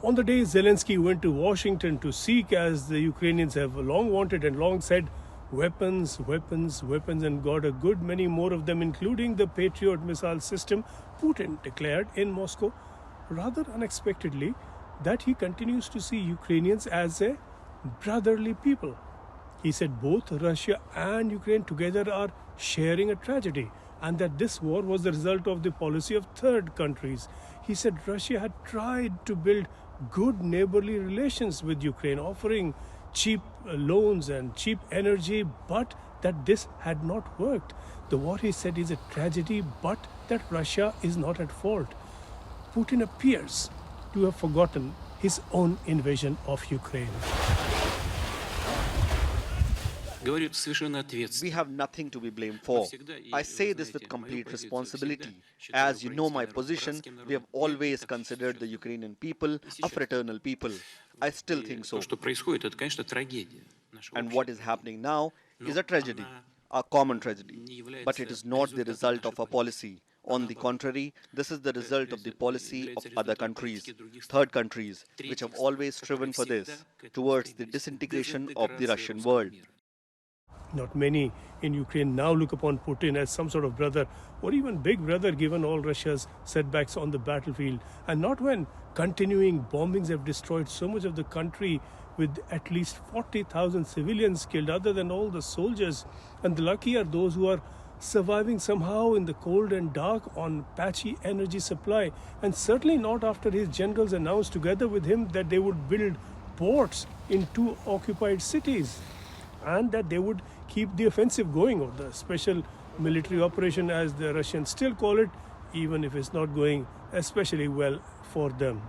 On the day Zelensky went to Washington to seek, as the Ukrainians have long wanted and long said, weapons, weapons, weapons, and got a good many more of them, including the Patriot missile system, Putin declared in Moscow, rather unexpectedly, that he continues to see Ukrainians as a brotherly people. He said both Russia and Ukraine together are sharing a tragedy, and that this war was the result of the policy of third countries. He said Russia had tried to build good neighborly relations with Ukraine, offering cheap loans and cheap energy, but that this had not worked. The war, he said, is a tragedy, but that Russia is not at fault. Putin appears to have forgotten his own invasion of Ukraine. We have nothing to be blamed for. I say this with complete responsibility. As you know my position, we have always considered the Ukrainian people a fraternal people. I still think so. And what is happening now is a tragedy, a common tragedy. But it is not the result of a policy. On the contrary, this is the result of the policy of other countries, third countries, which have always striven for this, towards the disintegration of the Russian world. Not many in Ukraine now look upon Putin as some sort of brother or even big brother, given all Russia's setbacks on the battlefield, and not when continuing bombings have destroyed so much of the country, with at least 40,000 civilians killed, other than all the soldiers. And the lucky are those who are surviving somehow in the cold and dark on patchy energy supply, and certainly not after his generals announced together with him that they would build ports in 2 occupied cities, and that they would keep the offensive going, or the special military operation as the Russians still call it, even if it's not going especially well for them.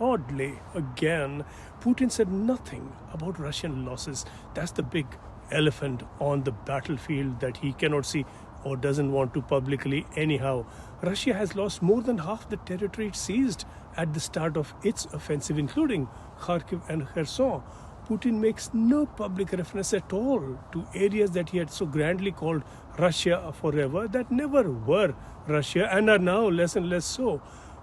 Oddly, again, Putin said nothing about Russian losses. That's the big elephant on the battlefield that he cannot see or doesn't want to publicly anyhow. Russia has lost more than half the territory it seized at the start of its offensive, including Kharkiv and Kherson. Putin makes no public reference at all to areas that he had so grandly called Russia forever, that never were Russia and are now less and less so.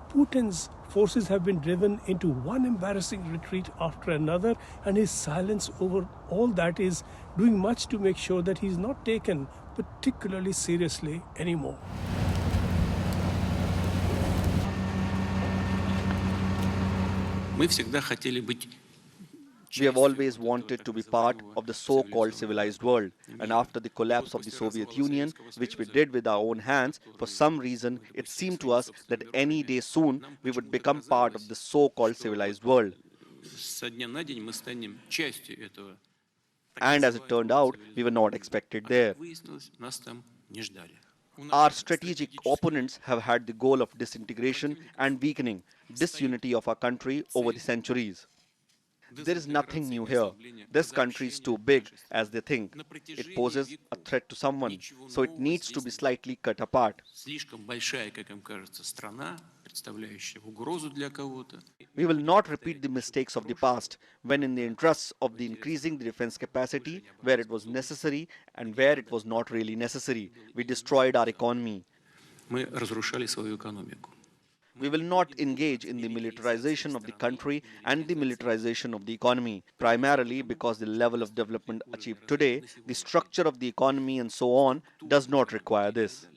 Putin's forces have been driven into one embarrassing retreat after another, and his silence over all that is doing much to make sure that he is not taken particularly seriously anymore. We have always wanted to be part of the so-called civilized world, and after the collapse of the Soviet Union, which we did with our own hands, for some reason it seemed to us that any day soon we would become part of the so-called civilized world. And as it turned out, we were not expected there. Our strategic opponents have had the goal of disintegration and weakening, disunity of our country over the centuries. There is nothing new here. This country is too big, as they think. It poses a threat to someone, so it needs to be slightly cut apart. We will not repeat the mistakes of the past, when in the interests of the increasing the defense capacity, where it was necessary and where it was not really necessary, we destroyed our economy. We will not engage in the militarization of the country and the militarization of the economy, primarily because the level of development achieved today, the structure of the economy and so on, does not require this.